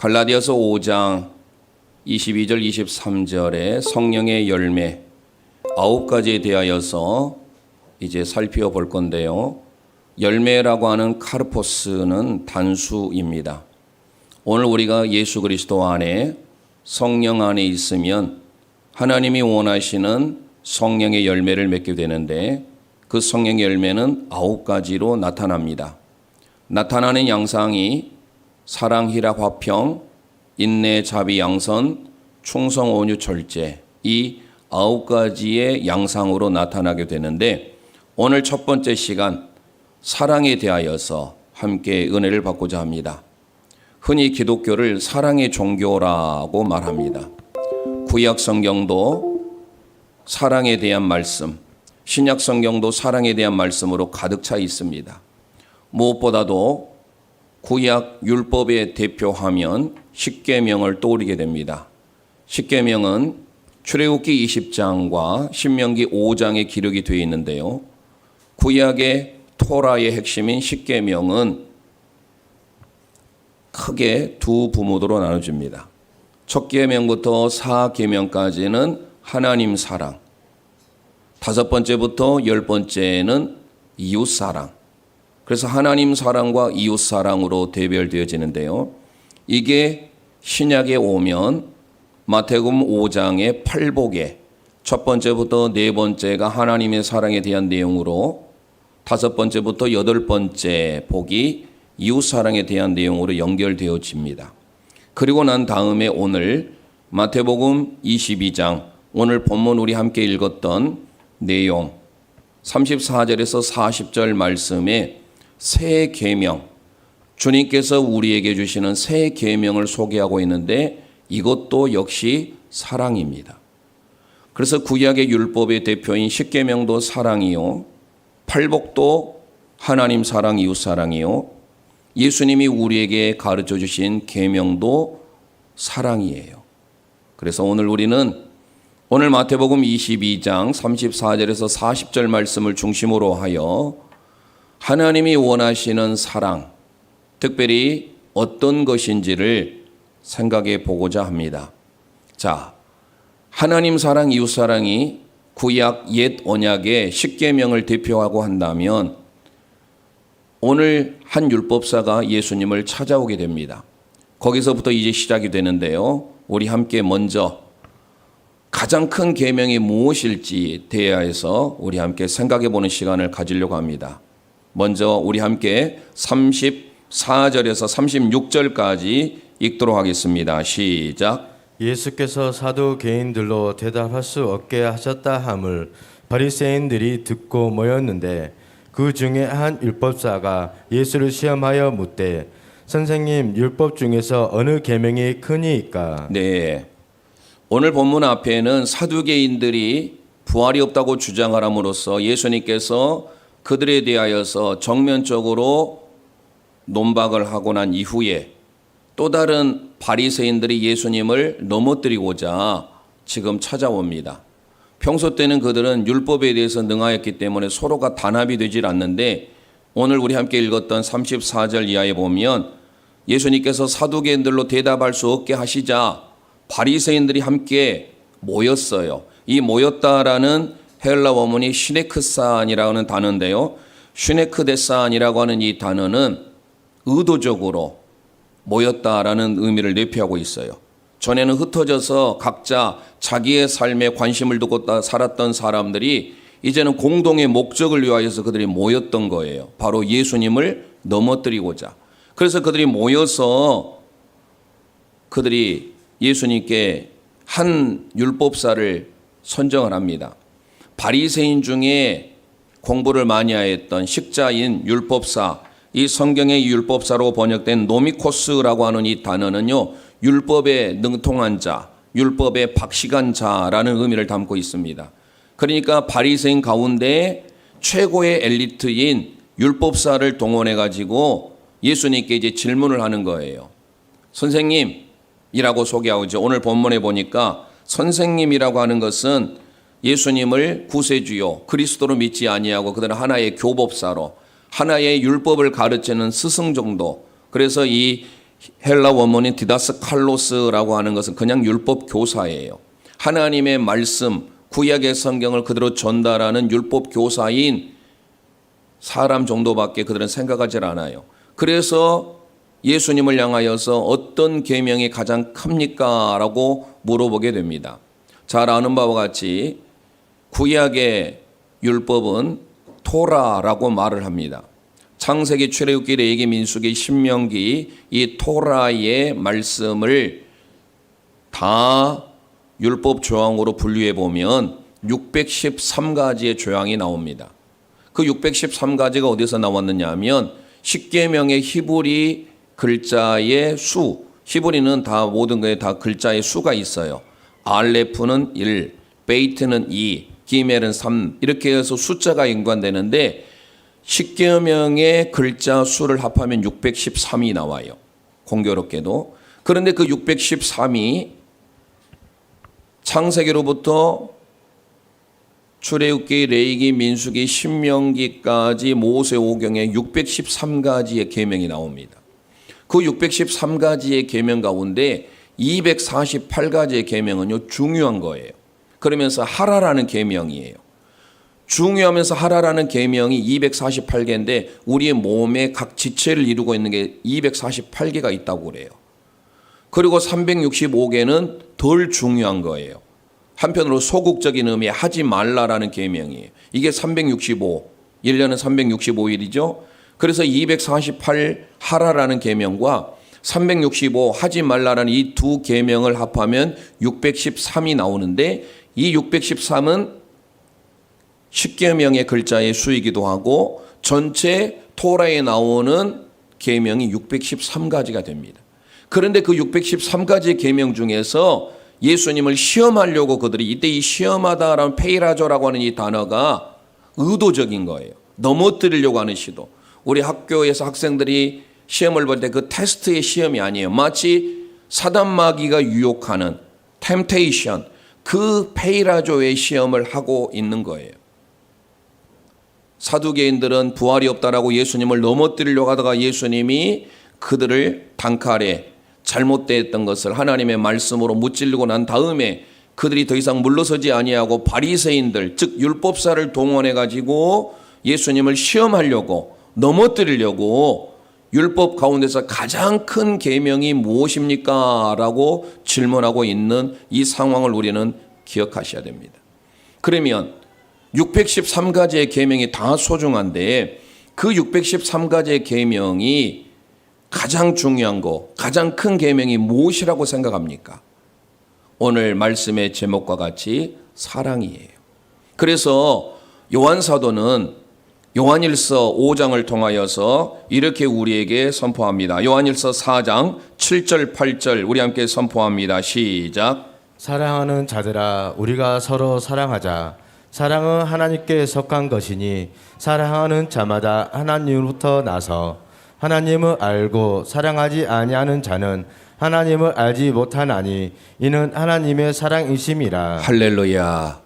갈라디아서 5장 22절 23절에 성령의 열매 9가지에 대하여서 이제 살펴볼 건데요. 열매라고 하는 카르포스는 단수입니다. 오늘 우리가 예수 그리스도 안에 성령 안에 있으면 하나님이 원하시는 성령의 열매를 맺게 되는데 그 성령의 열매는 9가지로 나타납니다. 나타나는 양상이 사랑, 희락, 화평, 인내, 자비, 양선, 충성, 온유, 절제 이 9가지의 양상으로 나타나게 되는데 오늘 첫 번째 시간 사랑에 대하여서 함께 은혜를 받고자 합니다. 흔히 기독교를 사랑의 종교라고 말합니다. 구약 성경도 사랑에 대한 말씀, 신약 성경도 사랑에 대한 말씀으로 가득 차 있습니다. 무엇보다도 구약 율법의 대표하면 십계명을 떠올리게 됩니다. 십계명은 출애굽기 20장과 신명기 5장에 기록이 되어 있는데요. 구약의 토라의 핵심인 십계명은 크게 두 부모로 나눠집니다. 첫 계명부터 4계명까지는 하나님 사랑, 5번째부터 10번째는 이웃 사랑. 그래서 하나님 사랑과 이웃 사랑으로 대별되어지는데요. 이게 신약에 오면 마태복음 5장의 8복에 첫 번째부터 네 번째가 하나님의 사랑에 대한 내용으로 5번째부터 8번째 복이 이웃 사랑에 대한 내용으로 연결되어집니다. 그리고 난 다음에 오늘 마태복음 22장 오늘 본문 우리 함께 읽었던 내용 34절에서 40절 말씀에 새 계명, 주님께서 우리에게 주시는 새 계명을 소개하고 있는데 이것도 역시 사랑입니다. 그래서 구약의 율법의 대표인 십계명도 사랑이요, 팔복도 하나님 사랑, 이웃 사랑이요, 예수님이 우리에게 가르쳐 주신 계명도 사랑이에요. 그래서 오늘 우리는 오늘 마태복음 22장 34절에서 40절 말씀을 중심으로 하여 하나님이 원하시는 사랑, 특별히 어떤 것인지를 생각해 보고자 합니다. 자, 하나님 사랑, 이웃 사랑이 구약 옛 언약의 십계명을 대표하고 한다면 오늘 한 율법사가 예수님을 찾아오게 됩니다. 거기서부터 이제 시작이 되는데요. 우리 함께 먼저 가장 큰 계명이 무엇일지 대하여서 우리 함께 생각해 보는 시간을 가지려고 합니다. 먼저 우리 함께 34절에서 36절까지 읽도록 하겠습니다. 시작. 예수께서 사두개인들로 대답할 수 없게 하셨다 함을 바리새인들이 듣고 모였는데 그 중에 한 율법사가 예수를 시험하여 묻되 선생님, 율법 중에서 어느 계명이 크니이까? 네. 오늘 본문 앞에는 사두개인들이 부활이 없다고 주장함으로써 예수님께서 그들에 대하여서 정면적으로 논박을 하고 난 이후에 또 다른 바리새인들이 예수님을 넘어뜨리고자 지금 찾아옵니다. 평소 때는 그들은 율법에 대해서 능하였기 때문에 서로가 단합이 되질 않는데 오늘 우리 함께 읽었던 34절 이하에 보면 예수님께서 사두개인들로 대답할 수 없게 하시자 바리새인들이 함께 모였어요. 이 모였다라는 헬라 원문이 슈네크산이라는 단어인데요. 슈네크데산이라고 하는 이 단어는 의도적으로 모였다라는 의미를 내포하고 있어요. 전에는 흩어져서 각자 자기의 삶에 관심을 두고 살았던 사람들이 이제는 공동의 목적을 위하여서 그들이 모였던 거예요. 바로 예수님을 넘어뜨리고자. 그래서 그들이 모여서 그들이 예수님께 한 율법사를 선정을 합니다. 바리새인 중에 공부를 많이 하였던 식자인 율법사, 이 성경의 율법사로 번역된 노미코스라고 하는 이 단어는요, 율법에 능통한 자, 율법에 박식한 자라는 의미를 담고 있습니다. 그러니까 바리새인 가운데 최고의 엘리트인 율법사를 동원해 가지고 예수님께 이제 질문을 하는 거예요. 선생님이라고 소개하죠. 오늘 본문에 보니까 선생님이라고 하는 것은 예수님을 구세주요 그리스도로 믿지 아니하고 그들은 하나의 교법사로 하나의 율법을 가르치는 스승 정도. 그래서 이 헬라 원문인 디다스칼로스라고 하는 것은 그냥 율법 교사예요. 하나님의 말씀, 구약의 성경을 그대로 전달하는 율법 교사인 사람 정도밖에 그들은 생각하지 않아요. 그래서 예수님을 향하여서 어떤 계명이 가장 큽니까? 라고 물어보게 됩니다. 잘 아는 바와 같이 구약의 율법은 토라라고 말을 합니다. 창세기, 출애굽기, 레위기, 민수기, 신명기 이 토라의 말씀을 다 율법 조항으로 분류해 보면 613가지의 조항이 나옵니다. 그 613가지가 어디서 나왔느냐 하면 십계명의 히브리 글자의 수, 히브리는 다 모든 거에 다 글자의 수가 있어요. 알레프는 1, 베이트는 2, 기멜은 3 이렇게 해서 숫자가 연관되는데 십계명의 글자 수를 합하면 613이 나와요. 공교롭게도. 그런데 그 613이 창세기로부터 출애굽기, 레위기, 민수기, 신명기까지 모세오경에 613가지의 계명이 나옵니다. 그 613가지의 계명 가운데 248가지의 계명은요 중요한 거예요. 그러면서 하라라는 계명이에요. 중요하면서 하라라는 계명이 248개인데 우리의 몸에 각 지체를 이루고 있는 게 248개가 있다고 그래요. 그리고 365개는 덜 중요한 거예요. 한편으로 소극적인 의미의 하지 말라라는 계명이에요. 이게 365, 1년은 365일이죠. 그래서 248 하라라는 계명과 365 하지 말라라는 이 두 계명을 합하면 613이 나오는데 이 613은 십계명의 글자의 수이기도 하고 전체 토라에 나오는 계명이 613가지가 됩니다. 그런데 그 613가지의 계명 중에서 예수님을 시험하려고 그들이 이때 이 시험하다라는 페이라조라고 하는 이 단어가 의도적인 거예요. 넘어뜨리려고 하는 시도. 우리 학교에서 학생들이 시험을 볼 때 그 테스트의 시험이 아니에요. 마치 사단마귀가 유혹하는 템테이션, 그 페이라조의 시험을 하고 있는 거예요. 사두개인들은 부활이 없다라고 예수님을 넘어뜨리려고 하다가 예수님이 그들을 단칼에 잘못됐던 것을 하나님의 말씀으로 무찔르고 난 다음에 그들이 더 이상 물러서지 아니하고 바리새인들 즉 율법사를 동원해 가지고 예수님을 시험하려고 넘어뜨리려고 율법 가운데서 가장 큰 계명이 무엇입니까? 라고 질문하고 있는 이 상황을 우리는 기억하셔야 됩니다. 그러면 613가지의 계명이 다 소중한데 그 613가지의 계명이 가장 중요한 거, 가장 큰 계명이 무엇이라고 생각합니까? 오늘 말씀의 제목과 같이 사랑이에요. 그래서 요한 사도는 요한일서 5장을 통하여서 이렇게 우리에게 선포합니다. 요한일서 4장 7절 8절 우리 함께 선포합니다. 시작. 사랑하는 자들아 우리가 서로 사랑하자. 사랑은 하나님께 속한 것이니 사랑하는 자마다 하나님으로부터 나서 하나님을 알고 사랑하지 아니하는 자는 하나님을 알지 못하나니 이는 하나님의 사랑이심이라. 할렐루야.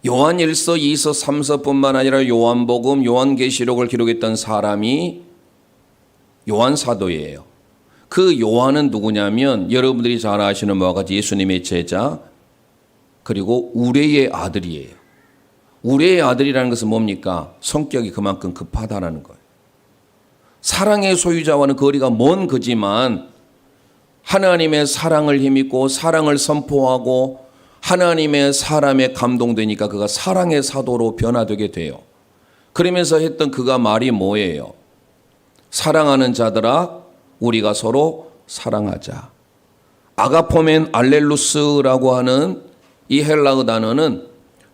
요한일서, 2서, 3서뿐만 아니라 요한복음, 요한계시록을 기록했던 사람이 요한 사도예요. 그 요한은 누구냐면 여러분들이 잘 아시는 바와 같이 예수님의 제자 그리고 우레의 아들이에요. 우레의 아들이라는 것은 뭡니까? 성격이 그만큼 급하다라는 거예요. 사랑의 소유자와는 거리가 먼 그지만 하나님의 사랑을 힘입고 사랑을 선포하고 하나님의 사람에 감동되니까 그가 사랑의 사도로 변화되게 돼요. 그러면서 했던 그가 말이 뭐예요? 사랑하는 자들아 우리가 서로 사랑하자. 아가포멘 알렐루스라고 하는 이 헬라어 단어는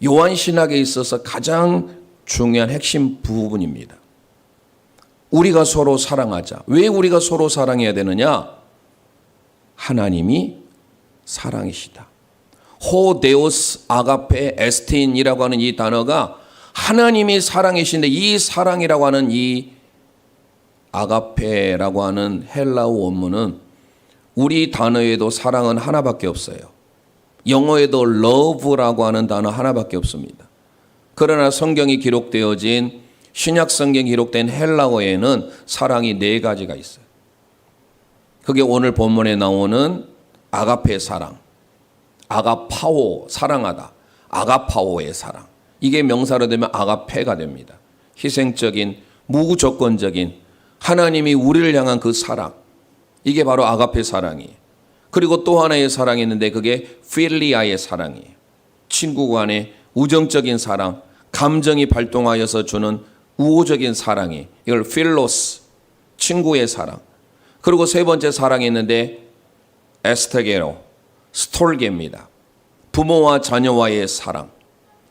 요한신학에 있어서 가장 중요한 핵심 부분입니다. 우리가 서로 사랑하자. 왜 우리가 서로 사랑해야 되느냐? 하나님이 사랑이시다. 호데오스 아가페 에스틴이라고 하는 이 단어가 하나님이 사랑이신데 이 사랑이라고 하는 이 아가페라고 하는 헬라어 원문은 우리 단어에도 사랑은 하나밖에 없어요. 영어에도 love라고 하는 단어 하나밖에 없습니다. 그러나 성경이 기록되어진 신약 성경에 기록된 헬라어에는 사랑이 4가지가 있어요. 그게 오늘 본문에 나오는 아가페 사랑, 아가파오, 사랑하다, 아가파오의 사랑. 이게 명사로 되면 아가페가 됩니다. 희생적인, 무조건적인 하나님이 우리를 향한 그 사랑. 이게 바로 아가페 사랑이에요. 그리고 또 하나의 사랑이 있는데 그게 필리아의 사랑이에요. 친구 간의 우정적인 사랑, 감정이 발동하여서 주는 우호적인 사랑이, 이걸 필로스, 친구의 사랑. 그리고 세 번째 사랑이 있는데 에스테게로, 스톨게입니다. 부모와 자녀와의 사랑.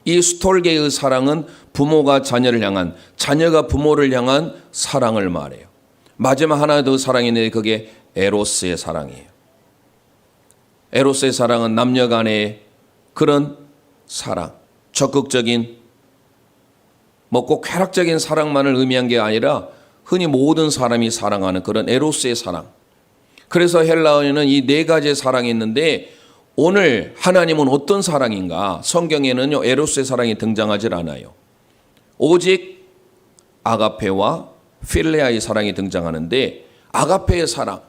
이 스톨게의 사랑은 부모가 자녀를 향한, 자녀가 부모를 향한 사랑을 말해요. 마지막 하나 더 사랑이 있는데 그게 에로스의 사랑이에요. 에로스의 사랑은 남녀 간의 그런 사랑, 적극적인, 꼭 쾌락적인 사랑만을 의미한 게 아니라 흔히 모든 사람이 사랑하는 그런 에로스의 사랑. 그래서 헬라어에는 이 네 가지의 사랑이 있는데 오늘 하나님은 어떤 사랑인가? 성경에는요, 에로스의 사랑이 등장하질 않아요. 오직 아가페와 필레아의 사랑이 등장하는데 아가페의 사랑,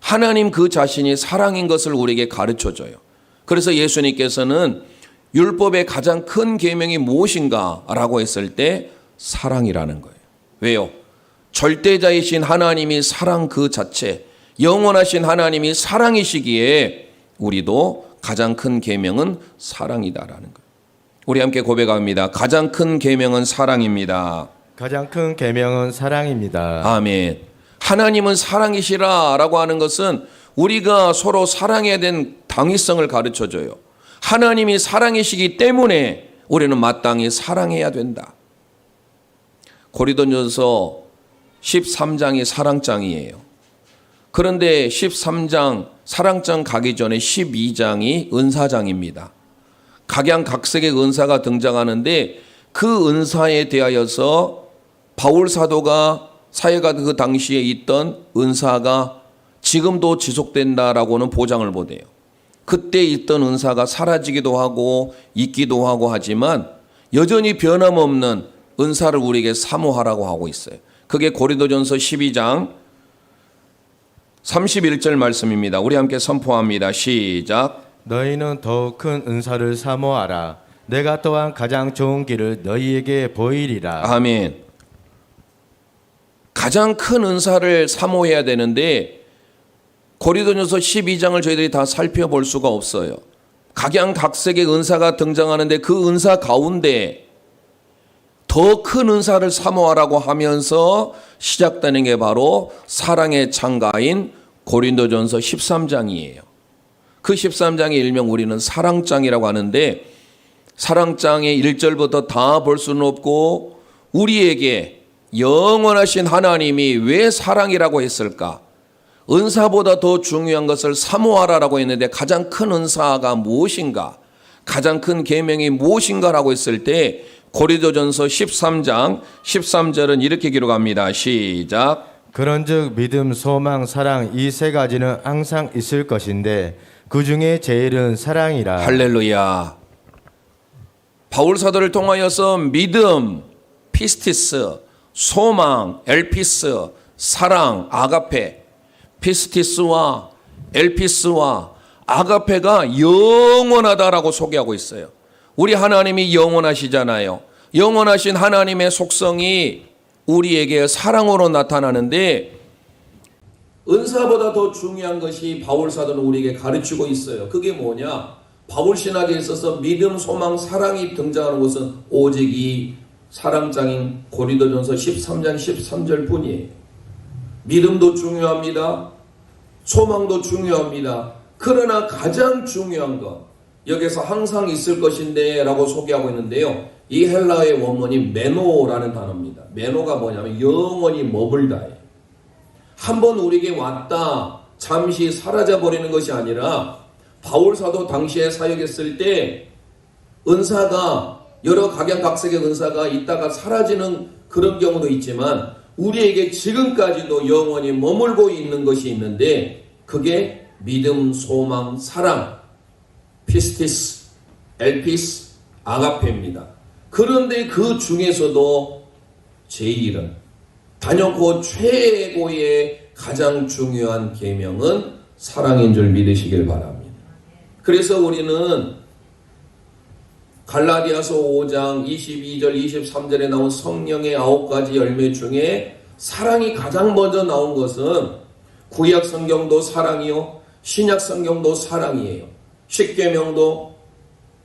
하나님 그 자신이 사랑인 것을 우리에게 가르쳐줘요. 그래서 예수님께서는 율법의 가장 큰 계명이 무엇인가? 라고 했을 때 사랑이라는 거예요. 왜요? 절대자이신 하나님이 사랑 그 자체, 영원하신 하나님이 사랑이시기에 우리도 가장 큰 계명은 사랑이다라는 거예요. 우리 함께 고백합니다. 가장 큰 계명은 사랑입니다. 가장 큰 계명은 사랑입니다. 아멘. 하나님은 사랑이시라라고 하는 것은 우리가 서로 사랑해야 된 당위성을 가르쳐줘요. 하나님이 사랑이시기 때문에 우리는 마땅히 사랑해야 된다. 고린도전서 13장이 사랑장이에요. 그런데 13장 사랑장 가기 전에 12장이 은사장입니다. 각양각색의 은사가 등장하는데 그 은사에 대하여서 바울 사도가 사회가 그 당시에 있던 은사가 지금도 지속된다라고는 보장을 못해요. 그때 있던 은사가 사라지기도 하고 있기도 하고 하지만 여전히 변함없는 은사를 우리에게 사모하라고 하고 있어요. 그게 고린도전서 12장 31절 말씀입니다. 우리 함께 선포합니다. 시작. 너희는 더욱 큰 은사를 사모하라. 내가 또한 가장 좋은 길을 너희에게 보이리라. 아멘. 가장 큰 은사를 사모해야 되는데 고린도전서 12장을 저희들이 다 살펴볼 수가 없어요. 각양각색의 은사가 등장하는데 그 은사 가운데 더 큰 은사를 사모하라고 하면서 시작되는 게 바로 사랑의 창가인 고린도전서 13장이에요. 그 13장의 일명 우리는 사랑장이라고 하는데 사랑장의 1절부터 다 볼 수는 없고 우리에게 영원하신 하나님이 왜 사랑이라고 했을까? 은사보다 더 중요한 것을 사모하라라고 했는데 가장 큰 은사가 무엇인가? 가장 큰 계명이 무엇인가라고 했을 때 고린도전서 13장 13절은 이렇게 기록합니다. 시작. 그런즉 믿음, 소망, 사랑 이 세 가지는 항상 있을 것인데 그 중에 제일은 사랑이라. 할렐루야. 바울 사도를 통하여서 믿음, 피스티스, 소망, 엘피스, 사랑, 아가페, 피스티스와 엘피스와 아가페가 영원하다라고 소개하고 있어요. 우리 하나님이 영원하시잖아요. 영원하신 하나님의 속성이 우리에게 사랑으로 나타나는데 은사보다 더 중요한 것이 바울 사도는 우리에게 가르치고 있어요. 그게 뭐냐? 바울 신학에 있어서 믿음, 소망, 사랑이 등장하는 것은 오직 이 사랑장인 고린도전서 13장 13절 뿐이에요. 믿음도 중요합니다. 소망도 중요합니다. 그러나 가장 중요한 것, 여기서 항상 있을 것인데 라고 소개하고 있는데요. 이 헬라어의 원문이 메노라는 단어입니다. 메노가 뭐냐면 영원히 머물다예요. 한번 우리에게 왔다 잠시 사라져버리는 것이 아니라 바울 사도 당시에 사역했을 때 은사가 여러 각양각색의 은사가 있다가 사라지는 그런 경우도 있지만 우리에게 지금까지도 영원히 머물고 있는 것이 있는데 그게 믿음, 소망, 사랑, 피스티스, 엘피스, 아가페입니다. 그런데 그 중에서도 제일은 단연코 최고의 가장 중요한 계명은 사랑인 줄 믿으시길 바랍니다. 그래서 우리는 갈라디아서 5장 22절 23절에 나온 성령의 9가지 열매 중에 사랑이 가장 먼저 나온 것은 구약 성경도 사랑이요, 신약 성경도 사랑이에요. 십계명도,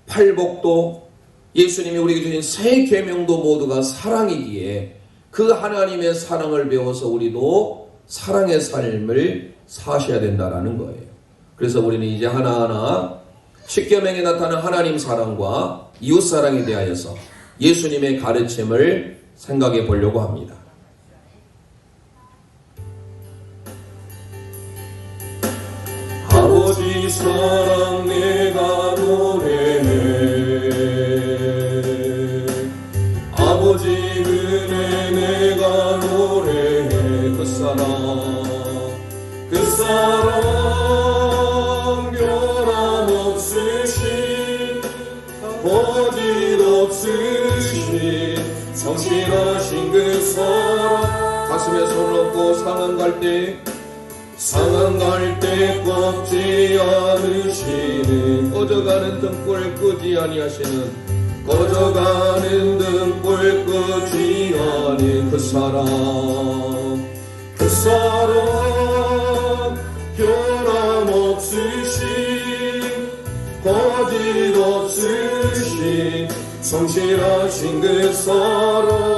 팔복도, 예수님이 우리에게 주신 새 계명도 모두가 사랑이기에 그 하나님의 사랑을 배워서 우리도 사랑의 삶을 사셔야 된다라는 거예요. 그래서 우리는 이제 하나하나 십계명에 나타나는 하나님 사랑과 이웃 사랑에 대하여서 예수님의 가르침을 생각해 보려고 합니다. 아버지 사랑 내가 노래해, 아버지 은혜 내가 노래해. 그 사랑 변함없으신, 거짓없으신, 성실하신 그 사랑. 가슴에 손을 얹고 상한 갈 때 꺾지 않으시는, 꺼져가는 등불 끄지 아니하시는, 꺼져가는 등불 끄지 않은 그 사랑. 그 사랑 변함없으신, 거짓없으신, 성실하신 그 사랑.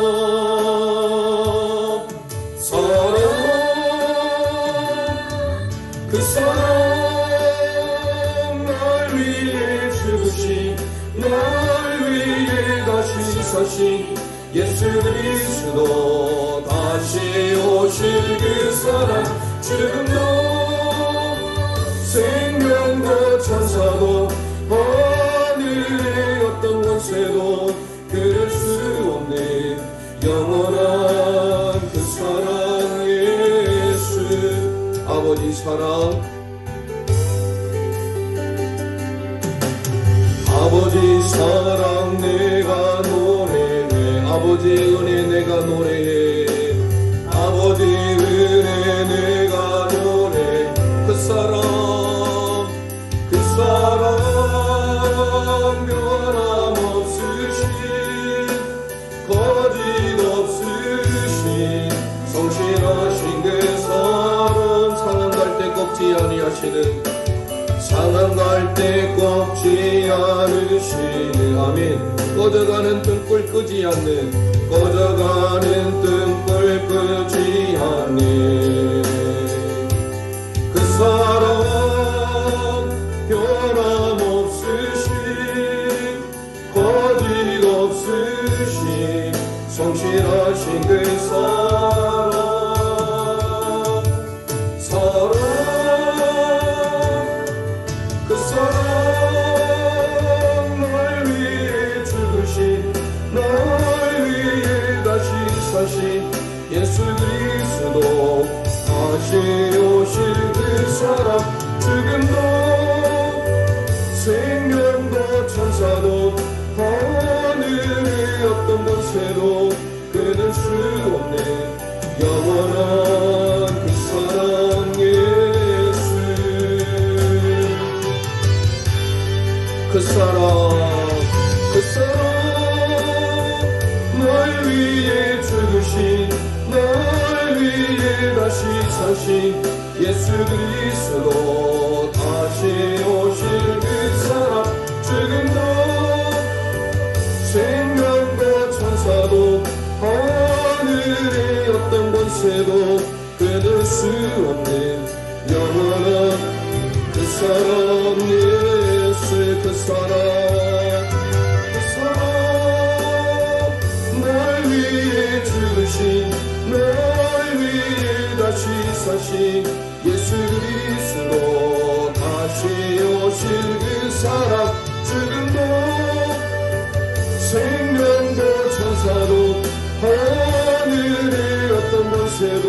그 사랑 날 위해 죽으신, 날 위해 다시 사신 예수 그리스도, 다시 오실 그 사랑. 지금도 생명도 천사도 하늘의 어떤 권세도 그럴 수 없는 영원한 그 사랑 예수. 아버지 사랑, 아버지 사랑 내가 노래해, 아버지 은혜 내가 노래해, 아버지 은혜 내가 노래해. 그 사랑 변함없으신, 거짓없으신, 성실하신 그 사랑. 상한 갈 때 꺾지 아니하시는, 상한 갈 때 꺾지 않으시는. 아멘. 꺼져가는 등불 끄지 않는, 꺼져가는 등불 끄지 않는 그 사랑 변함없으신, 거짓없으신, 성실하신 그 사랑. 그 사랑 날 위해 죽으신, 날 위해 다시 사신 예수 그리스도, 다시 오실 그 사랑. 지금도 생명도 천사도 하늘의 어떤 권세도 끊을 수 없는 영원한 그 사랑 예수. 그 사랑 날 위해 죽으신, 날 위해 다시 사신 예수 그리스도, 다시 오실 그 사랑. 지금도 생명도 천사도 하늘의 어떤 권세도 끊을 수 없는 영원한 그 사랑 예수. 그 사랑 날 위해 죽으신, 날 위해 다시 사신 예수 그리스도, 다시 오실 그 사랑. 지금도 생명도 천사도 하늘의 어떤 권세도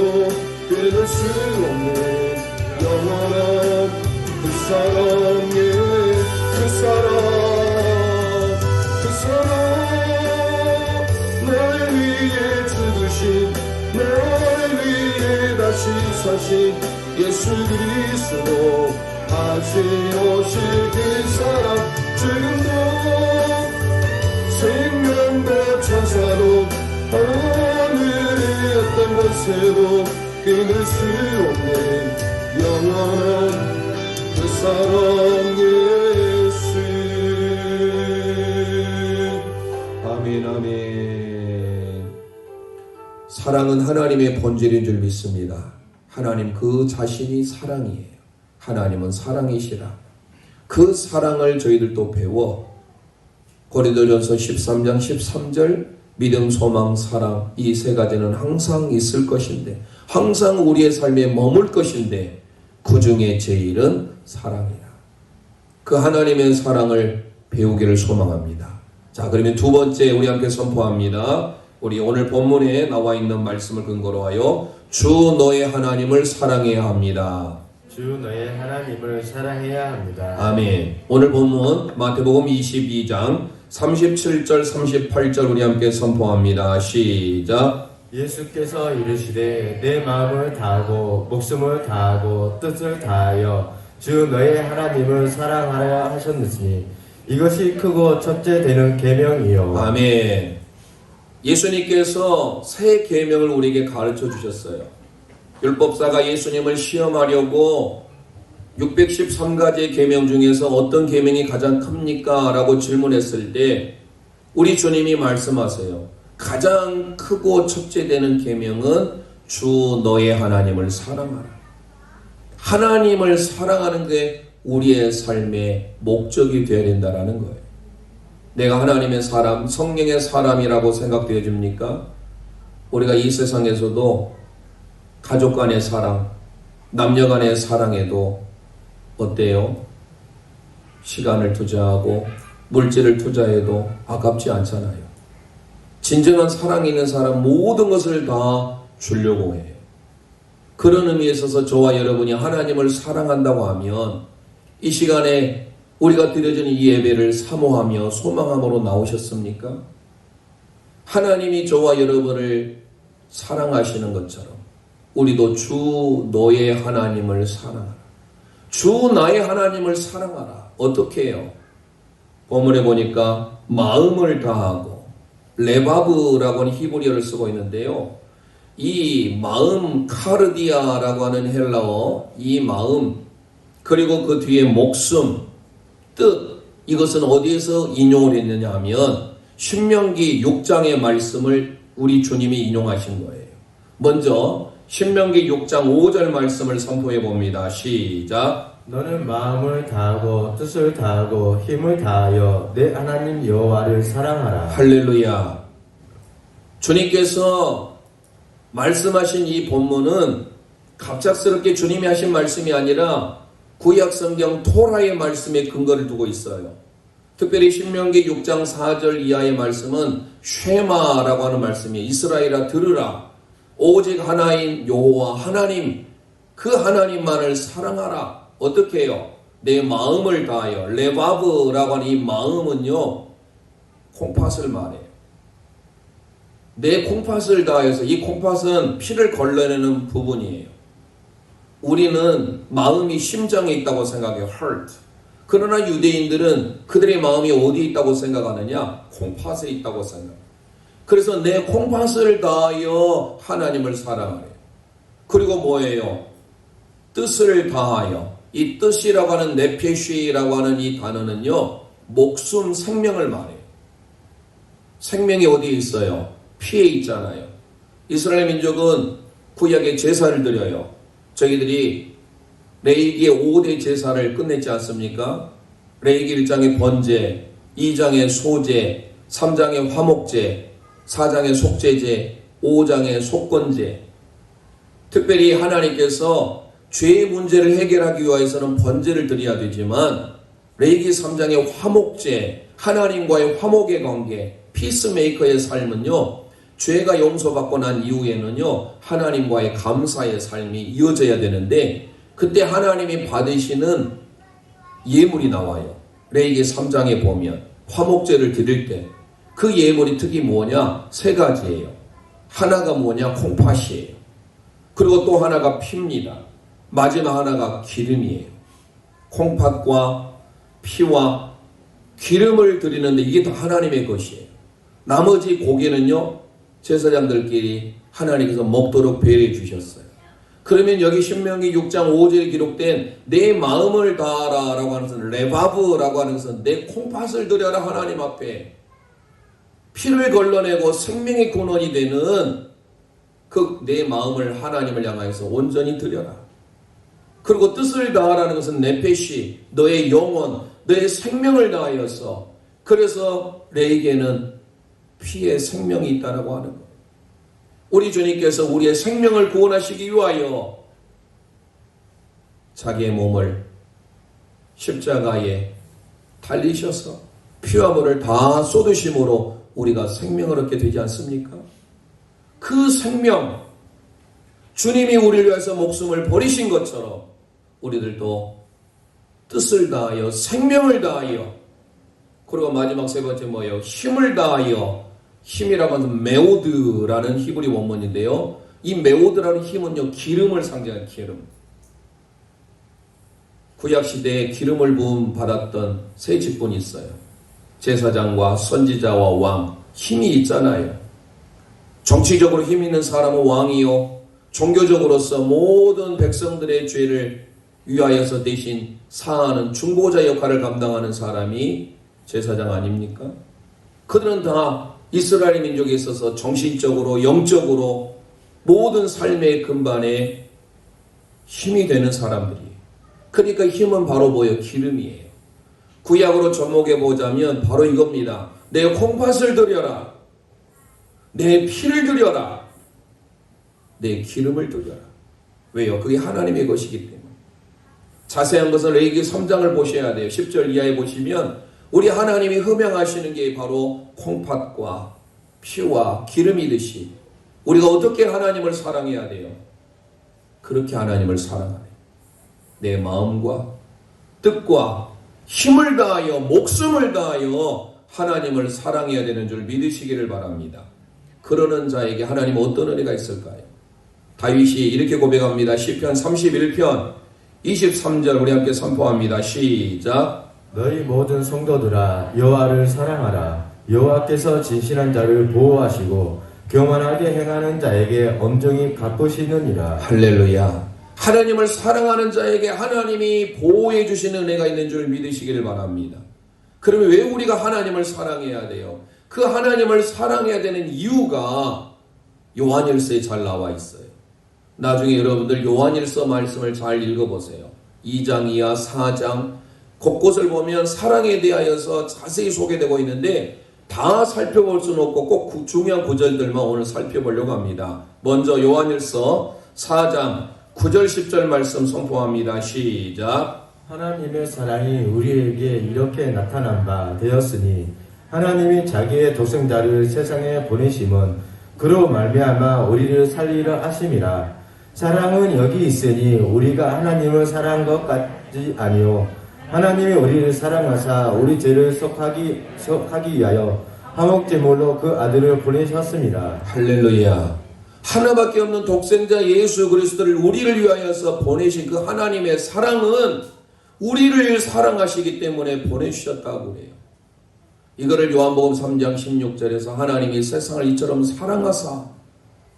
끊을 수 없는 영원한 그 사랑 예수. 그 사랑 날 위해 죽으신, 날 위해 다시 사신 자신 예수 그리스도 다시 오실 그 사랑 지금도 생명도 천사도 하늘의 어떤 것에도 끊을 수 없는 영원한 그 사랑 예수. 아멘 아멘. 사랑은 하나님의 본질인 줄 믿습니다. 하나님 그 자신이 사랑이에요. 하나님은 사랑이시라. 그 사랑을 저희들도 배워 고린도전서 13장 13절 믿음, 소망, 사랑 이 세 가지는 항상 있을 것인데 항상 우리의 삶에 머물 것인데 그 중에 제일은 사랑이라. 그 하나님의 사랑을 배우기를 소망합니다. 자, 그러면 두 번째 우리 함께 선포합니다. 우리 오늘 본문에 나와 있는 말씀을 근거로 하여 주 너의 하나님을 사랑해야 합니다. 주 너의 하나님을 사랑해야 합니다. 아멘. 오늘 본문 마태복음 22장 37절 38절 우리 함께 선포합니다. 시작. 예수께서 이르시되 내 마음을 다하고 목숨을 다하고 뜻을 다하여 주 너의 하나님을 사랑하라 하셨으니 이것이 크고 첫째 되는 계명이요. 아멘. 예수님께서 새 계명을 우리에게 가르쳐 주셨어요. 율법사가 예수님을 시험하려고 613가지의 계명 중에서 어떤 계명이 가장 큽니까? 라고 질문했을 때 우리 주님이 말씀하세요. 가장 크고 첫째 되는 계명은 주 너의 하나님을 사랑하라. 하나님을 사랑하는 게 우리의 삶의 목적이 되어야 된다는 거예요. 내가 하나님의 사람, 성령의 사람이라고 생각되어집니까? 우리가 이 세상에서도 가족 간의 사랑, 남녀 간의 사랑에도 어때요? 시간을 투자하고 물질을 투자해도 아깝지 않잖아요. 진정한 사랑이 있는 사람 모든 것을 다 주려고 해요. 그런 의미에 있어서 저와 여러분이 하나님을 사랑한다고 하면 이 시간에 우리가 드려지는 이 예배를 사모하며 소망함으로 나오셨습니까? 하나님이 저와 여러분을 사랑하시는 것처럼 우리도 주 너의 하나님을 사랑하라. 주 나의 하나님을 사랑하라. 어떻게 해요? 본문에 보니까 마음을 다하고 레바브라고 하는 히브리어를 쓰고 있는데요. 이 마음 카르디아라고 하는 헬라어 이 마음 그리고 그 뒤에 목숨 뜻 이것은 어디에서 인용을 했느냐 하면 신명기 6장의 말씀을 우리 주님이 인용하신 거예요. 먼저 신명기 6장 5절 말씀을 선포해 봅니다. 시작. 너는 마음을 다하고 뜻을 다하고 힘을 다하여 내 하나님 여호와를 사랑하라. 할렐루야. 주님께서 말씀하신 이 본문은 갑작스럽게 주님이 하신 말씀이 아니라 구약 성경 토라의 말씀에 근거를 두고 있어요. 특별히 신명기 6장 4절 이하의 말씀은 쉐마라고 하는 말씀이에요. 이스라엘아 들으라. 오직 하나인 여호와 하나님 그 하나님만을 사랑하라. 어떻게 해요? 내 마음을 다하여. 레바브라고 하는 이 마음은요 콩팥을 말해요. 내 콩팥을 다해서 이 콩팥은 피를 걸러내는 부분이에요. 우리는 마음이 심장에 있다고 생각해요. heart. 그러나 유대인들은 그들의 마음이 어디에 있다고 생각하느냐? 콩팥에 있다고 생각해요. 그래서 내 콩팥을 다하여 하나님을 사랑하래요. 그리고 뭐예요? 뜻을 다하여. 이 뜻이라고 하는 네페쉬라고 하는 이 단어는요 목숨 생명을 말해요. 생명이 어디에 있어요? 피에 있잖아요. 이스라엘 민족은 구약에 제사를 드려요. 저희들이 레위기의 5대 제사를 끝냈지 않습니까? 레위기 1장의 번제, 2장의 소제, 3장의 화목제, 4장의 속죄제, 5장의 속건제. 특별히 하나님께서 죄의 문제를 해결하기 위해서는 번제를 드려야 되지만 레위기 3장의 화목제, 하나님과의 화목의 관계, 피스메이커의 삶은요 죄가 용서받고 난 이후에는요 하나님과의 감사의 삶이 이어져야 되는데 그때 하나님이 받으시는 예물이 나와요. 레위기 3장에 보면 화목제를 드릴 때 그 예물이 특히 뭐냐? 세 가지예요. 하나가 뭐냐? 콩팥이에요. 그리고 또 하나가 피입니다. 마지막 하나가 기름이에요. 콩팥과 피와 기름을 드리는데 이게 다 하나님의 것이에요. 나머지 고기는요, 제사장들끼리 하나님께서 먹도록 배려해 주셨어요. 그러면 여기 신명기 6장 5절에 기록된 내 마음을 다하라 라고 하는 것은 레바브라고 하는 것은 내 콩팥을 드려라 하나님 앞에 피를 걸러내고 생명의 근원이 되는 그 내 마음을 하나님을 향하여서 온전히 드려라. 그리고 뜻을 다하라는 것은 네페시, 너의 영혼, 너의 생명을 다하여서, 그래서 레에게는 피에 생명이 있다라고 하는 거예요. 우리 주님께서 우리의 생명을 구원하시기 위하여 자기의 몸을 십자가에 달리셔서 피와 물을 다 쏟으심으로 우리가 생명을 얻게 되지 않습니까? 그 생명, 주님이 우리를 위해서 목숨을 버리신 것처럼 우리들도 뜻을 다하여 생명을 다하여, 그리고 마지막 세 번째 뭐예요? 힘을 다하여. 힘이라고 하는 메오드라는 히브리 원문인데요, 이 메오드라는 힘은요, 기름을 상징하는 기름. 구약시대에 기름을 부음 받았던 세 직분이 있어요. 제사장과 선지자와 왕. 힘이 있잖아요. 정치적으로 힘 있는 사람은 왕이요, 종교적으로서 모든 백성들의 죄를 위하여서 대신 사하는 중보자 역할을 감당하는 사람이 제사장 아닙니까? 그들은 다 이스라엘 민족에 있어서 정신적으로 영적으로 모든 삶의 근반에 힘이 되는 사람들이에요. 그러니까 힘은 바로 뭐예요? 기름이에요. 구약으로 접목해 보자면 바로 이겁니다. 내 콩팥을 드려라. 내 피를 드려라. 내 기름을 드려라. 왜요? 그게 하나님의 것이기 때문에. 자세한 것은 레위기 3장을 보셔야 돼요. 10절 이하에 보시면 우리 하나님이 흠양하시는 게 바로 콩팥과 피와 기름이듯이 우리가 어떻게 하나님을 사랑해야 돼요? 그렇게 하나님을 사랑하네. 내 마음과 뜻과 힘을 다하여 목숨을 다하여 하나님을 사랑해야 되는 줄 믿으시기를 바랍니다. 그러는 자에게 하나님은 어떤 은혜가 있을까요? 다윗이 이렇게 고백합니다. 시편 31편 23절 우리 함께 선포합니다. 시작. 너희 모든 성도들아 여호와를 사랑하라. 여호와께서 진실한 자를 보호하시고 교만하게 행하는 자에게 엄정히 갚으시느니라. 할렐루야. 하나님을 사랑하는 자에게 하나님이 보호해 주시는 은혜가 있는 줄 믿으시기를 바랍니다. 그러면 왜 우리가 하나님을 사랑해야 돼요? 그 하나님을 사랑해야 되는 이유가 요한일서에 잘 나와 있어요. 나중에 여러분들 요한일서 말씀을 잘 읽어보세요. 2장 이하 4장 곳곳을 보면 사랑에 대하여서 자세히 소개되고 있는데 다 살펴볼 수는 없고 꼭 중요한 구절들만 오늘 살펴보려고 합니다. 먼저 요한일서 4장 9절 10절 말씀 선포합니다. 시작. 하나님의 사랑이 우리에게 이렇게 나타난 바 되었으니 하나님이 자기의 독생자를 세상에 보내심은 그로 말미암아 우리를 살리려 하심이라. 사랑은 여기 있으니 우리가 하나님을 사랑한 것까지 아니요 하나님이 우리를 사랑하사 우리 죄를 속하기 위하여 화목제물로 그 아들을 보내셨습니다. 할렐루야. 하나밖에 없는 독생자 예수 그리스도를 우리를 위하여서 보내신 그 하나님의 사랑은 우리를 사랑하시기 때문에 보내주셨다고 그래요. 이거를 요한복음 3장 16절에서 하나님이 세상을 이처럼 사랑하사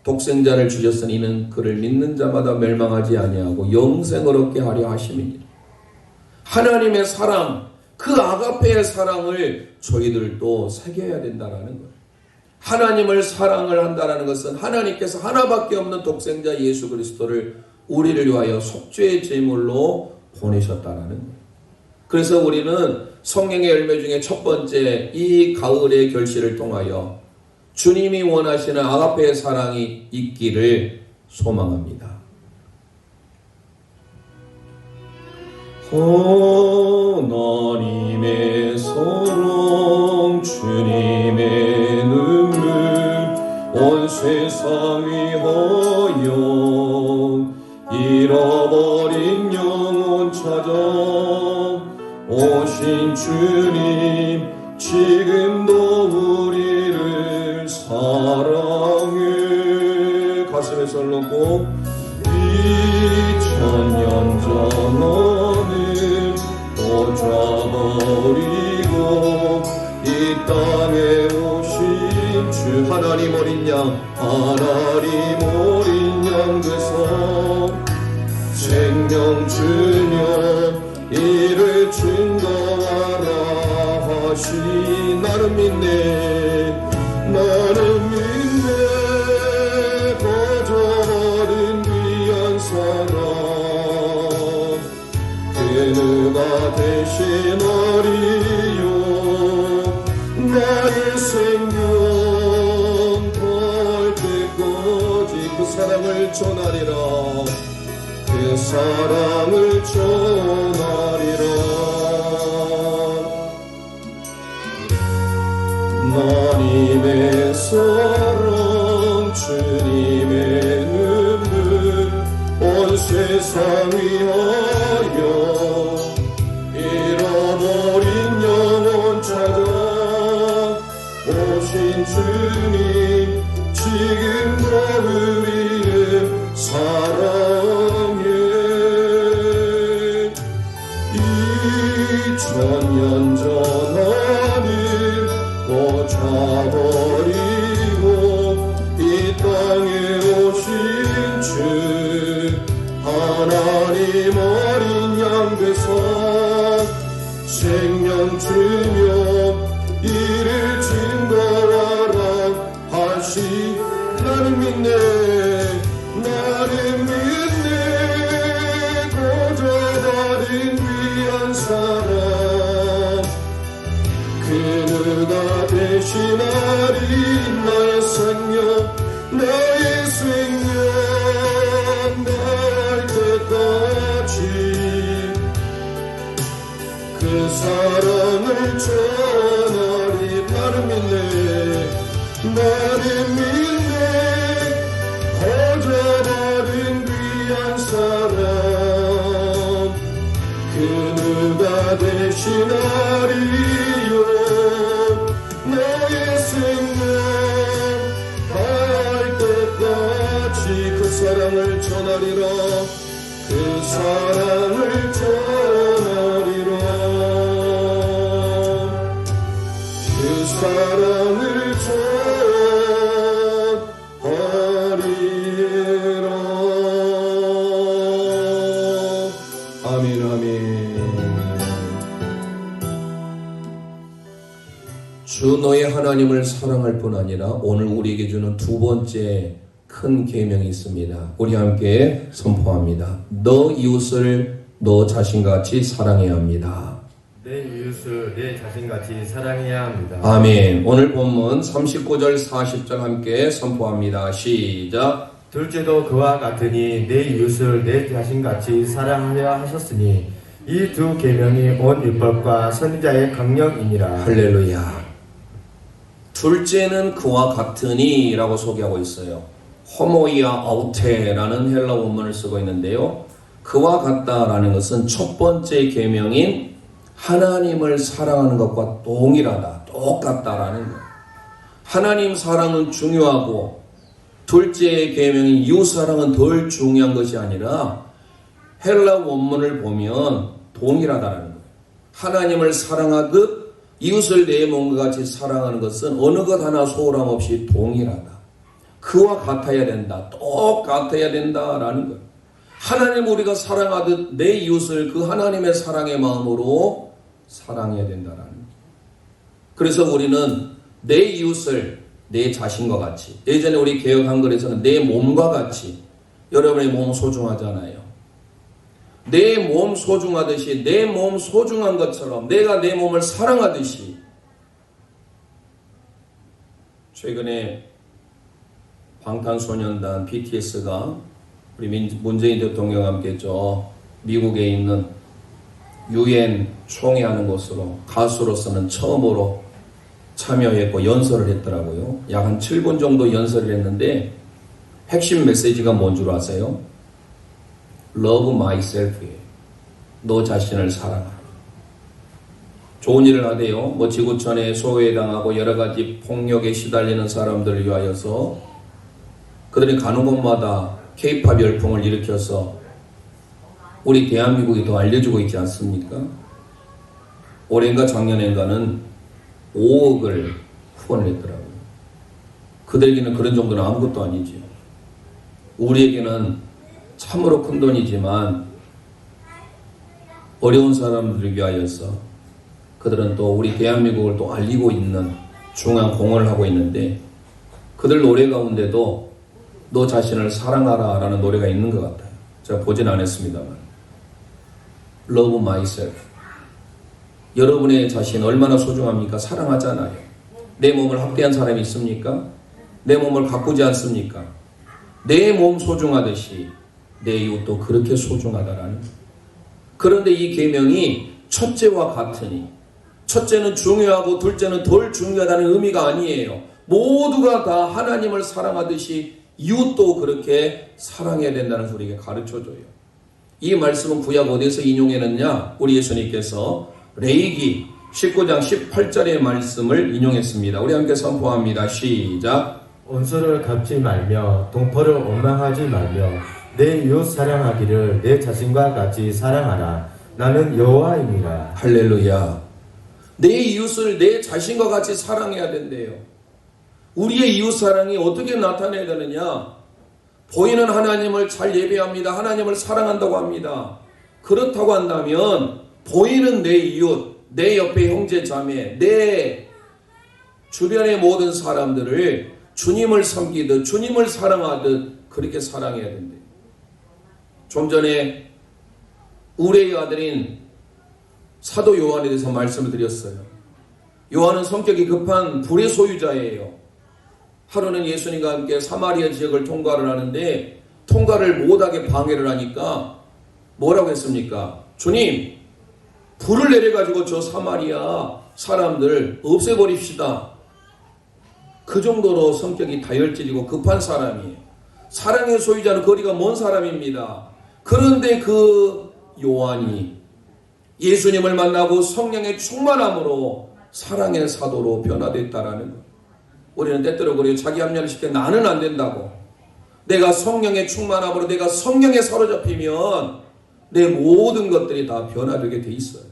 독생자를 주셨으니 이는 그를 믿는 자마다 멸망하지 아니하고 영생을 얻게 하려 하심이니라. 하나님의 사랑, 그 아가페의 사랑을 저희들도 새겨야 된다라는 거예요. 하나님을 사랑을 한다는 것은 하나님께서 하나밖에 없는 독생자 예수 그리스도를 우리를 위하여 속죄의 제물로 보내셨다라는 거예요. 그래서 우리는 성령의 열매 중에 첫 번째 이 가을의 결실을 통하여 주님이 원하시는 아가페의 사랑이 있기를 소망합니다. 하나님의 사랑 주님의 눈물 온 세상 위하여 잃어버린 영혼 찾아 오신 주님 지금도 우리를 사랑해. 가슴에 손 놓고 2000년 전원을 꽂아버리고 이 땅에 오신 주 하나님 어린 양 하나님 어린 양 되서 생명 주며 이를 증거하라 하시 나는 믿네 나는 믿네 거저버린 귀한 사랑 그누가 대신하리요 나의 생명 갈 때까지 그 사랑을 전하리라 그 사랑을 전하리라 하나님의 사랑 주님의 눈물 온 세상 위하여 잃어버린 영혼 찾아 오신 주님 지금도 우리를 사랑해 2000년 전 하늘 꽂아버리고 이 땅에 오신 주 하나님 어린 양 되서 생명 주며 이를 증거하라 하시 나는 믿네 나는 믿네 거저버린 귀한 사랑 그누가 대신하리 나의 생명 나의 생명 날 때까지 그 사랑을 전하리 나를 믿네 나를 믿네 거저버린 귀한 사랑 그누가 대신하리요 나의 생명 갈 때까지 그 사랑을 전하리라 그 사랑을 전하리라 그 사랑을 전하리라 아멘 아멘 주 너의 하나님을 사랑할 뿐 아니라 오늘 우리에게 주는 두 번째 큰 계명이 있습니다. 우리 함께 선포합니다. 너 이웃을 너 자신같이 사랑해야 합니다. 내 이웃을 내 자신같이 사랑해야 합니다. 아멘. 오늘 본문 39절 40절 함께 선포합니다. 시작. 둘째도 그와 같으니 내 이웃을 내 자신같이 사랑하려 하셨으니 이 두 계명이 온 율법과 선지자의 강령이니라. 할렐루야. 둘째는 그와 같으니 라고 소개하고 있어요. 호모이아 아우테라는 헬라 원문을 쓰고 있는데요. 그와 같다라는 것은 첫 번째 계명인 하나님을 사랑하는 것과 동일하다, 똑같다라는 거예요. 하나님 사랑은 중요하고 둘째 계명인 이웃 사랑은 덜 중요한 것이 아니라 헬라 원문을 보면 동일하다라는 거예요. 하나님을 사랑하듯 이웃을 내 몸과 같이 사랑하는 것은 어느 것 하나 소홀함 없이 동일하다. 그와 같아야 된다. 똑같아야 된다라는 거예요. 하나님 우리가 사랑하듯 내 이웃을 그 하나님의 사랑의 마음으로 사랑해야 된다라는 거예요. 그래서 우리는 내 이웃을 내 자신과 같이, 예전에 우리 개혁 한글에서는 내 몸과 같이, 여러분의 몸 소중하잖아요. 내 몸 소중하듯이 내 몸 소중한 것처럼 내가 내 몸을 사랑하듯이 최근에 방탄소년단 BTS가 우리 문재인 대통령과 함께 미국에 있는 UN 총회하는 곳으로 가수로서는 처음으로 참여했고 연설을 했더라고요. 약 한 7분 정도 연설을 했는데 핵심 메시지가 뭔 줄 아세요? Love myself예요. 너 자신을 사랑하라. 좋은 일을 하대요. 지구촌에 소외당하고 여러 가지 폭력에 시달리는 사람들을 위하여서 그들이 가는 곳마다 K-팝 열풍을 일으켜서 우리 대한민국이 더 알려주고 있지 않습니까? 올해인가 작년인가는 5억을 후원을 했더라고요. 그들에게는 그런 정도는 아무것도 아니지요. 우리에게는 참으로 큰 돈이지만 어려운 사람들을 위하여서 그들은 또 우리 대한민국을 또 알리고 있는 중요한 공헌을 하고 있는데, 그들 노래 가운데도 너 자신을 사랑하라 라는 노래가 있는 것 같아요. 제가 보진 않았습니다만. Love myself. 여러분의 자신 얼마나 소중합니까? 사랑하잖아요. 내 몸을 학대한 사람이 있습니까? 내 몸을 가꾸지 않습니까? 내 몸 소중하듯이 내 이웃도 그렇게 소중하다라는. 그런데 이 계명이 첫째와 같으니, 첫째는 중요하고 둘째는 덜 중요하다는 의미가 아니에요. 모두가 다 하나님을 사랑하듯이 이웃도 그렇게 사랑해야 된다는 소리가 가르쳐줘요. 이 말씀은 구약 어디서 인용했느냐? 우리 예수님께서 레위기 19장 18절의 말씀을 인용했습니다. 우리 함께 선포합니다. 시작. 원수를 갚지 말며 동포를 원망하지 말며 내 이웃 사랑하기를 내 자신과 같이 사랑하라. 나는 여호와입니다. 할렐루야. 내 이웃을 내 자신과 같이 사랑해야 된대요. 우리의 이웃 사랑이 어떻게 나타내야 되느냐? 보이는 하나님을 잘 예배합니다. 하나님을 사랑한다고 합니다. 그렇다고 한다면 보이는 내 이웃, 내 옆에 형제 자매, 내 주변의 모든 사람들을 주님을 섬기듯 주님을 사랑하듯 그렇게 사랑해야 된대요. 좀 전에 우레의 아들인 사도 요한에 대해서 말씀을 드렸어요. 요한은 성격이 급한 불의 소유자예요. 하루는 예수님과 함께 사마리아 지역을 통과를 하는데 통과를 못하게 방해를 하니까 뭐라고 했습니까? 주님, 불을 내려가지고 저 사마리아 사람들 없애버립시다. 그 정도로 성격이 다혈질이고 급한 사람이에요. 사랑의 소유자는 거리가 먼 사람입니다. 그런데 그 요한이 예수님을 만나고 성령의 충만함으로 사랑의 사도로 변화됐다라는 것. 우리는 때때로 그래요. 자기 합리화를 시켜 나는 안 된다고. 내가 성령의 충만함으로 내가 성령에 사로잡히면 내 모든 것들이 다 변화되게 돼 있어요.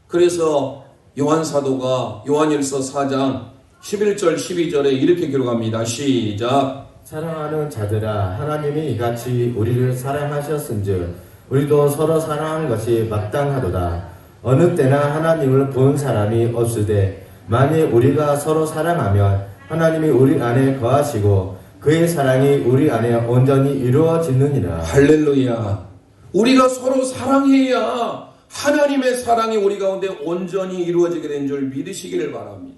그래서 요한 사도가 요한일서 4장 11절 12절에 이렇게 기록합니다. 시작. 사랑하는 자들아, 하나님이 이같이 우리를 사랑하셨은즉 우리도 서로 사랑하는 것이 마땅하도다. 어느 때나 하나님을 본 사람이 없으되 만일 우리가 서로 사랑하면 하나님이 우리 안에 거하시고 그의 사랑이 우리 안에 온전히 이루어지느니라. 할렐루야. 우리가 서로 사랑해야 하나님의 사랑이 우리 가운데 온전히 이루어지게 된 줄 믿으시기를 바랍니다.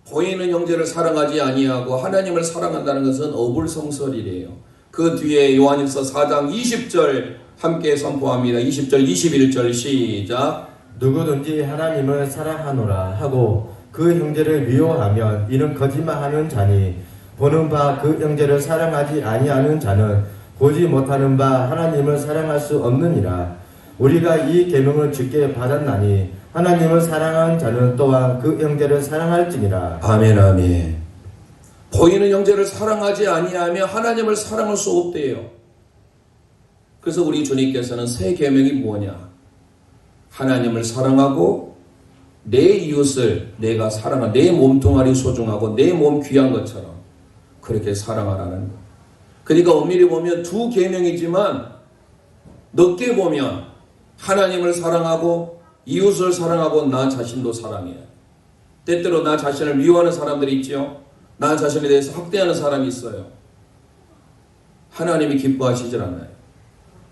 보이는 형제를 사랑하지 아니하고 하나님을 사랑한다는 것은 어불성설이래요. 그 뒤에 요한일서 4장 20절 함께 선포합니다. 20절 21절 시작. 누구든지 하나님을 사랑하노라 하고 그 형제를 미워하면 이는 거짓말하는 자니 보는 바 그 형제를 사랑하지 아니하는 자는 보지 못하는 바 하나님을 사랑할 수 없느니라. 우리가 이 계명을 주께 받았나니 하나님을 사랑하는 자는 또한 그 형제를 사랑할지니라. 아멘 아멘. 보이는 형제를 사랑하지 아니하면 하나님을 사랑할 수 없대요. 그래서 우리 주님께서는 새 계명이 뭐냐? 하나님을 사랑하고 내 이웃을 내가 사랑하, 내 몸뚱아리 소중하고 내 몸 귀한 것처럼 그렇게 사랑하라는 것. 그러니까 엄밀히 보면 두 계명이지만 넓게 보면 하나님을 사랑하고 이웃을 사랑하고 나 자신도 사랑해야 돼. 때때로 나 자신을 미워하는 사람들이 있죠. 나 자신에 대해서 학대하는 사람이 있어요. 하나님이 기뻐하시질 않아요.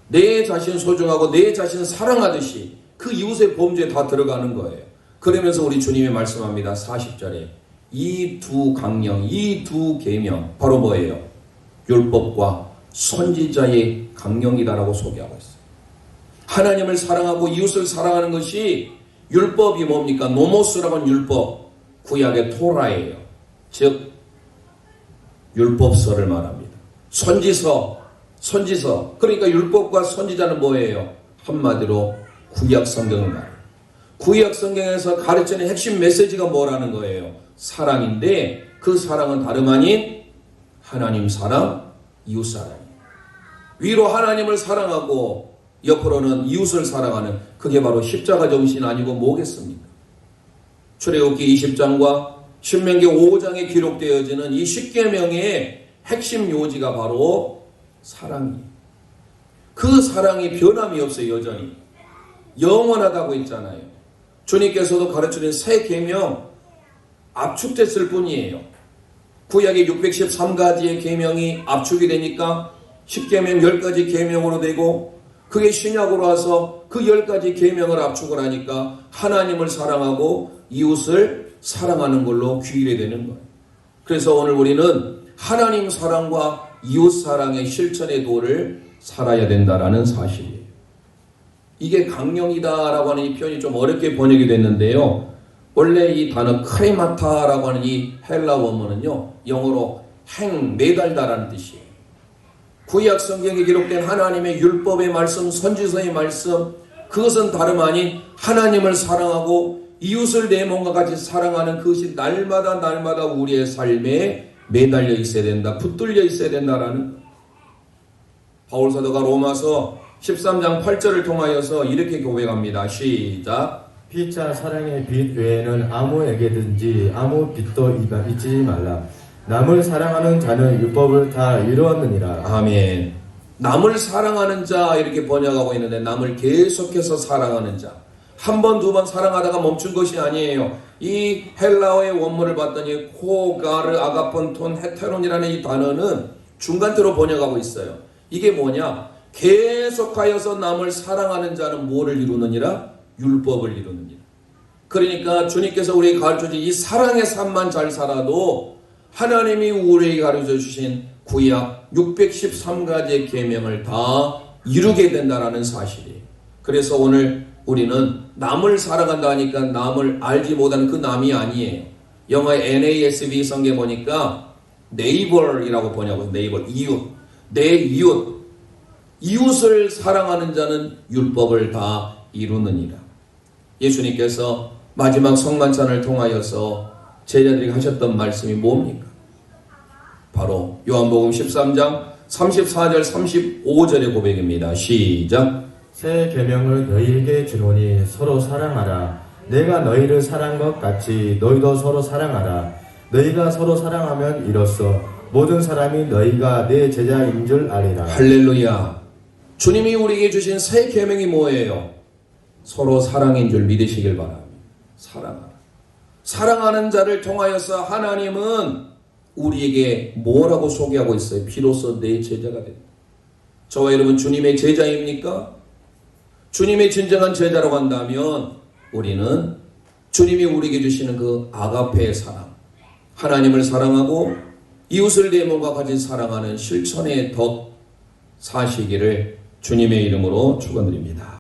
내 자신 소중하고 내 자신 사랑하듯이 그 이웃의 범죄에 다 들어가는 거예요. 그러면서 우리 주님이 말씀합니다. 40절에 이 두 강령, 이 두 계명 바로 뭐예요? 율법과 선지자의 강령이다라고 소개하고 있어요. 하나님을 사랑하고 이웃을 사랑하는 것이 율법이 뭡니까? 노모스라고 하는 율법, 구약의 토라예요. 즉 율법서를 말합니다. 선지서. 그러니까 율법과 선지자는 뭐예요? 한마디로 구약 성경을 말해요. 구약 성경에서 가르치는 핵심 메시지가 뭐라는 거예요? 사랑인데 그 사랑은 다름 아닌 하나님 사랑, 이웃 사랑이에요. 위로 하나님을 사랑하고 옆으로는 이웃을 사랑하는, 그게 바로 십자가 정신 아니고 뭐겠습니까? 출애굽기 20장과 신명기 5장에 기록되어지는 이 십계명의 핵심 요지가 바로 사랑이에요. 그 사랑이 변함이 없어요. 여전히 영원하다고 했잖아요. 주님께서도 가르치는 새 계명 압축됐을 뿐이에요. 구약의 613가지의 계명이 압축이 되니까 십계명 10가지 계명으로 되고, 그게 신약으로 와서 그 10가지 계명을 압축을 하니까 하나님을 사랑하고 이웃을 사랑하는 걸로 귀결이 되는 거예요. 그래서 오늘 우리는 하나님 사랑과 이웃 사랑의 실천의 도를 살아야 된다라는 사실이에요. 이게 강령이다라고 하는 이 표현이 좀 어렵게 번역이 됐는데요. 원래 이 단어 크레마타라고 하는 이 헬라 원문은요, 영어로 매달다라는 뜻이에요. 구약 성경에 기록된 하나님의 율법의 말씀, 선지서의 말씀, 그것은 다름 아닌 하나님을 사랑하고 이웃을 내 몸과 같이 사랑하는 그것이 날마다 우리의 삶에 매달려 있어야 된다, 붙들려 있어야 된다라는 거예요. 바울 사도가 로마서 13장 8절을 통하여서 이렇게 고백합니다. 시작. 피차 사랑의 빛 외에는 아무에게든지 아무 빛도 잊지 말라. 남을 사랑하는 자는 율법을 다 이루었느니라. 아멘. 남을 사랑하는 자 이렇게 번역하고 있는데, 남을 계속해서 사랑하는 자. 한 번, 두 번 사랑하다가 멈춘 것이 아니에요. 이 헬라어의 원문을 봤더니 코가르, 아가폰톤, 헤테론이라는 이 단어는 중간태로 번역하고 있어요. 이게 뭐냐? 계속하여서 남을 사랑하는 자는 뭐를 이루느니라? 율법을 이루느니라. 그러니까 주님께서 우리에게 가르쳐주신 이 사랑의 삶만 잘 살아도 하나님이 우리에게 가르쳐 주신 구약 613가지의 계명을 다 이루게 된다는 사실이에요. 그래서 오늘 우리는 남을 사랑한다 하니까 남을 알지 못하는 그 남이 아니에요. 영어의 NASB 성경에 보니까 neighbor이라고 번역해요. neighbor, 이웃. 내 이웃. 이웃을 사랑하는 자는 율법을 다 이루느니라. 예수님께서 마지막 성만찬을 통하여서 제자들에게 하셨던 말씀이 뭡니까? 바로 요한복음 13장 34절 35절의 고백입니다. 시작. 새 계명을 너희에게 주노니 서로 사랑하라. 내가 너희를 사랑한 것 같이 너희도 서로 사랑하라. 너희가 서로 사랑하면 이로써 모든 사람이 너희가 내 제자인 줄 아리라. 할렐루야. 주님이 우리에게 주신 새 계명이 뭐예요? 서로 사랑인 줄 믿으시길 바랍니다. 사랑하라. 사랑하는 자를 통하여서 하나님은 우리에게 뭐라고 소개하고 있어요? 비로소 내 제자가 된다. 저와 여러분 주님의 제자입니까? 주님의 진정한 제자라고 한다면 우리는 주님이 우리에게 주시는 그 아가페의 사랑, 하나님을 사랑하고 이웃을 내 몸과 같이 사랑하는 실천의 덕 사시기를 주님의 이름으로 축원드립니다.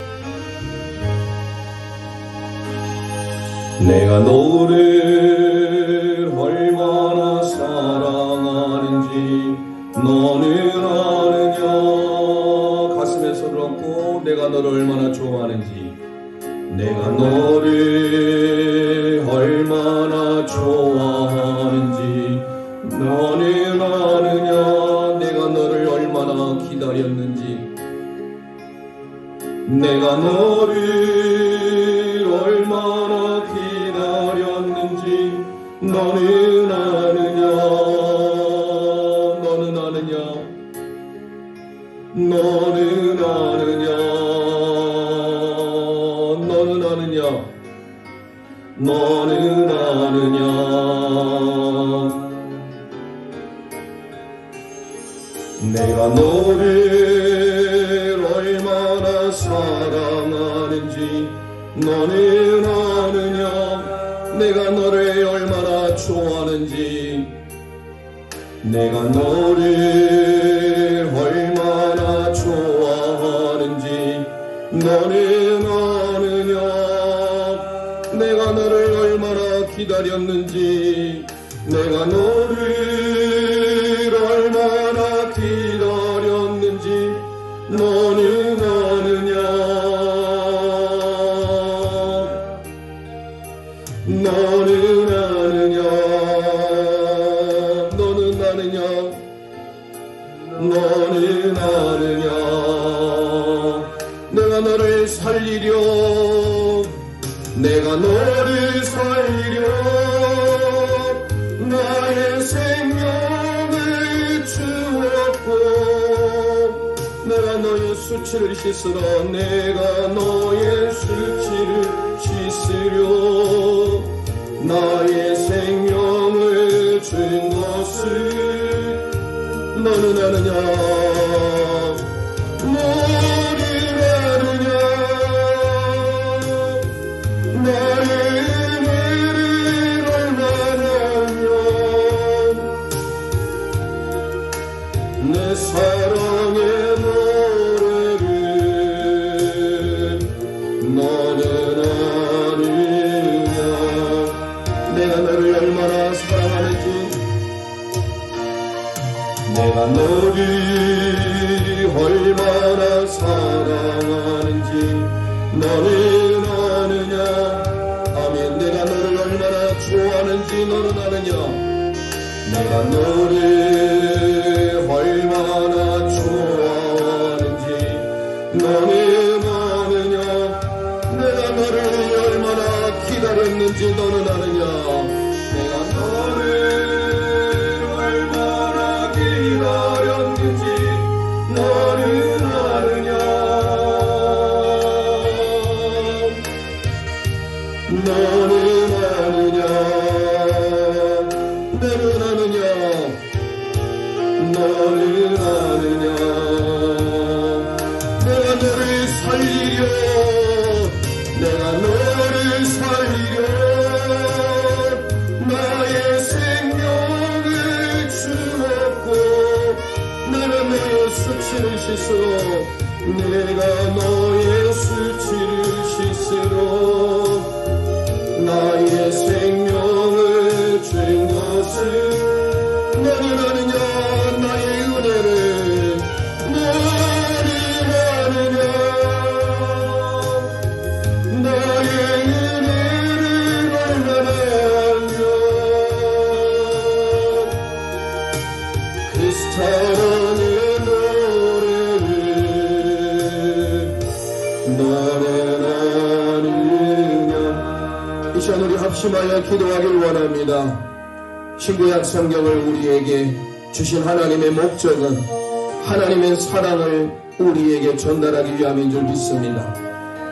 내가 너를 얼마나 사랑하는지 너는 아느냐. 가슴에 손을 얹고 내가 너를 얼마나 좋아하는지, 내가 너를 얼마나 좋아하는지 너는 아느냐. 내가 너를 얼마나 기다렸는지, 내가 너를 얼마나 기다렸는지 너는 아느냐. 너는 아느냐. 너는 아느냐. 너는 아느냐. 너는 아느냐. 내가 너를 얼마나 사랑하는지 너는 아느냐. 내가 너를 얼마나 좋아하는지, 내가 너를 얼마나 좋아하는지 너는 아느냐. 내가 너를 얼마나 기다렸는지, 내가 너를 얼마나 기다렸는지 너는 아느냐. 너는 아느냐. 너는 아느냐. 너는 아느냐. 너를 살리려 내가 너를 살리려 나의 생명을 주었고 내가 너의 수치를 씻으러 내가 너의 수치를 씻으려 나의 생명을 준 것을 너는 아느냐 너는 아느냐 나의 은혜를 얼마나 하면 내 사랑의 노래를 너는 아느냐 내가 너를 얼마나 사랑하는지 내가 너를 얼마나 사랑하는지 너는 아느냐 아멘 내가 너를 얼마나 좋아하는지 너는 아느냐 내가 너를 얼마나 좋아하는지 너는 아느냐 내가 너를 얼마나 기다렸는지 너는 아느냐 내가 너를 얼마나 기다렸는지 너는 아느냐 너는 아느냐 너는 아느냐 너는 아느냐 내가 너를 살리려 내가 너를 살리려 나의 생명을 주었고 나는 너의 수치를 씻으러 내가 너의 수치를 씻으러 나의 생명을 준 것을 너는 아느냐 나의 은혜를 너는 아느냐 나의 은혜를 얼마나 알며 그 사랑의 노래를 너는 아느냐 이 시간 우리 합심하여 기도하길 원합니다. 신구약 성경을 우리에게 주신 하나님의 목적은 하나님의 사랑을 우리에게 전달하기 위함인 줄 믿습니다.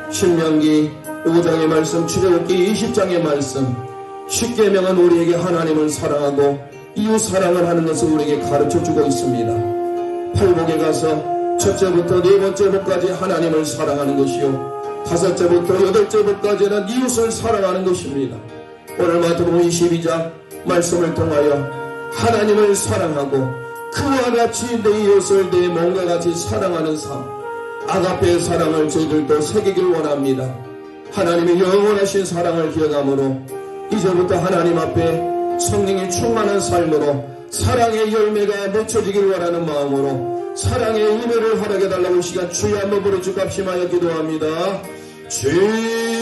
신명기 5장의 말씀, 출애굽기 20장의 말씀, 십계명은 우리에게 하나님을 사랑하고 이웃 사랑을 하는 것을 우리에게 가르쳐주고 있습니다. 팔복에 가서 첫째부터 네 번째 복까지 하나님을 사랑하는 것이요 다섯째부터 여덟째 복까지는 이웃을 사랑하는 것입니다. 오늘 마태복음 22장 말씀을 통하여 하나님을 사랑하고 그와 같이 내 이웃을 내 몸과 같이 사랑하는 삶 아가페의 사랑을 저희들도 새기길 원합니다. 하나님의 영원하신 사랑을 기억함으로 이제부터 하나님 앞에 성령이 충만한 삶으로 사랑의 열매가 맺혀지길 원하는 마음으로 사랑의 은혜를 허락해달라고 이 시간 주여 한번 부르짖고 합심하여 기도합니다. 주여